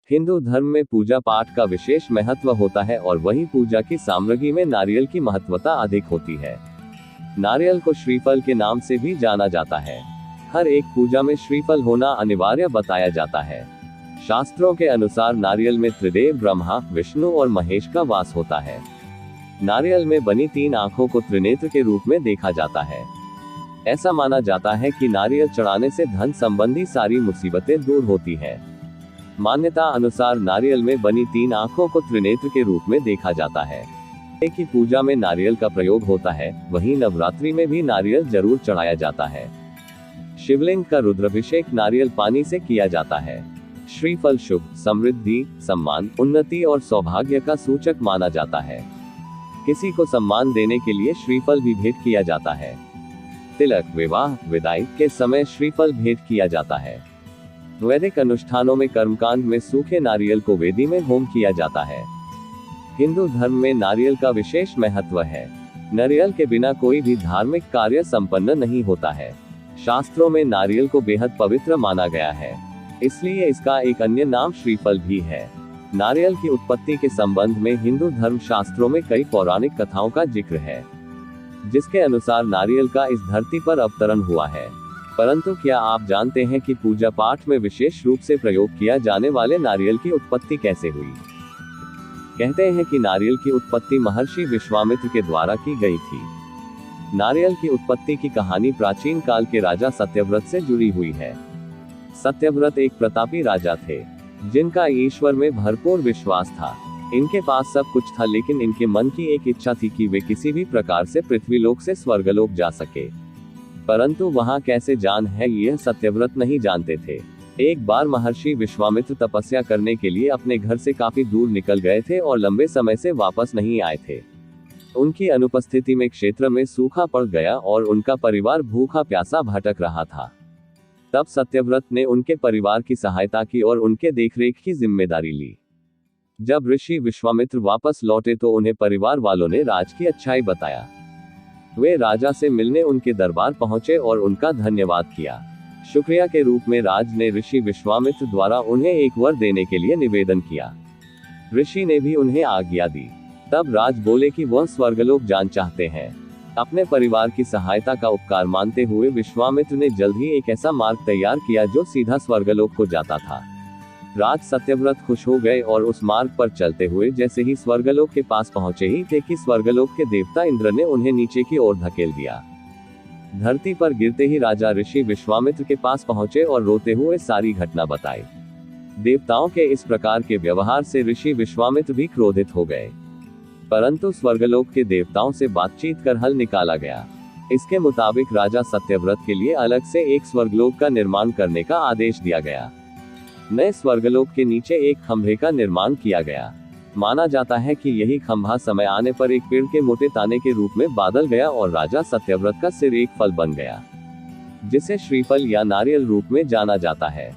हिंदू धर्म में पूजा पाठ का विशेष महत्व होता है और वही पूजा की सामग्री में नारियल की महत्वता अधिक होती है। नारियल को श्रीफल के नाम से भी जाना जाता है। हर एक पूजा में श्रीफल होना अनिवार्य बताया जाता है। शास्त्रों के अनुसार नारियल में त्रिदेव ब्रह्मा, विष्णु और महेश का वास होता है। नारियल में बनी 3 आंखों को त्रिनेत्र के रूप में देखा जाता है। ऐसा माना जाता है कि नारियल चढ़ाने से धन संबंधी सारी मुसीबतें दूर होती है। मान्यता अनुसार नारियल में बनी 3 आंखों को त्रिनेत्र के रूप में देखा जाता है। एक ही पूजा में नारियल का प्रयोग होता है, वहीं नवरात्रि में भी नारियल जरूर चढ़ाया जाता है। शिवलिंग का रुद्राभिषेक नारियल पानी से किया जाता है। श्रीफल शुभ, समृद्धि, सम्मान, उन्नति और सौभाग्य का सूचक माना जाता है। किसी को सम्मान देने के लिए श्रीफल भी भेंट किया जाता है। तिलक, विवाह, विदाई के समय श्रीफल भेंट किया जाता है। वैदिक अनुष्ठानों में कर्मकांड में सूखे नारियल को वेदी में होम किया जाता है। हिंदू धर्म में नारियल का विशेष महत्व है। नारियल के बिना कोई भी धार्मिक कार्य संपन्न नहीं होता है। शास्त्रों में नारियल को बेहद पवित्र माना गया है, इसलिए इसका एक अन्य नाम श्रीफल भी है। नारियल की उत्पत्ति के संबंध में हिंदू धर्म शास्त्रों में कई पौराणिक कथाओं का जिक्र है, जिसके अनुसार नारियल का इस धरती पर अवतरण हुआ है। परंतु क्या आप जानते हैं कि पूजा पाठ में विशेष रूप से प्रयोग किया जाने वाले नारियल की उत्पत्ति कैसे हुई? कहते हैं कि नारियल की उत्पत्ति महर्षि विश्वामित्र के द्वारा की गई थी। नारियल की उत्पत्ति की कहानी प्राचीन काल के राजा सत्यव्रत से जुड़ी हुई है। सत्यव्रत एक प्रतापी राजा थे, जिनका ईश्वर में भरपूर विश्वास था। इनके पास सब कुछ था, लेकिन इनके मन की एक इच्छा थी कि वे किसी भी प्रकार से पृथ्वीलोक से स्वर्गलोक जा सके। परंतु वहां कैसे जान है, यह सत्यव्रत नहीं जानते थे। एक बार महर्षि विश्वामित्र तपस्या करने के लिए अपने घर से काफी दूर निकल गए थे और लंबे समय से वापस नहीं आए थे। उनकी अनुपस्थिति में क्षेत्र में सूखा पड़ गया और उनका परिवार भूखा प्यासा भटक रहा था। तब सत्यव्रत ने उनके परिवार की सहायता की और उनके देखरेख की जिम्मेदारी ली। जब ऋषि विश्वामित्र वापस लौटे तो उन्हें परिवार वालों ने राज की अच्छाई बताया। वे राजा से मिलने उनके दरबार पहुंचे और उनका धन्यवाद किया। शुक्रिया के रूप में राज ने ऋषि विश्वामित्र द्वारा उन्हें एक वर देने के लिए निवेदन किया। ऋषि ने भी उन्हें आज्ञा दी। तब राज बोले कि वह स्वर्गलोक जाना चाहते हैं। अपने परिवार की सहायता का उपकार मानते हुए विश्वामित्र ने जल्द ही एक ऐसा मार्ग तैयार किया जो सीधा स्वर्गलोक को जाता था। राज सत्यव्रत खुश हो गए और उस मार्ग पर चलते हुए जैसे ही स्वर्गलोक के पास पहुंचे ही थे कि स्वर्गलोक के देवता इंद्र ने उन्हें नीचे की ओर धकेल दिया। धरती पर गिरते ही राजा ऋषि विश्वामित्र के पास पहुंचे और रोते हुए सारी घटना बताई। देवताओं के इस प्रकार के व्यवहार से ऋषि विश्वामित्र भी क्रोधित हो गए, परंतु स्वर्गलोक के देवताओं से बातचीत कर हल निकाला गया। इसके मुताबिक राजा सत्यव्रत के लिए अलग से एक स्वर्गलोक का निर्माण करने का आदेश दिया गया। नए स्वर्गलोक के नीचे एक खंभे का निर्माण किया गया। माना जाता है कि यही खंभा समय आने पर एक पेड़ के मोटे ताने के रूप में बादल गया और राजा सत्यव्रत का सिर एक फल बन गया, जिसे श्रीफल या नारियल रूप में जाना जाता है।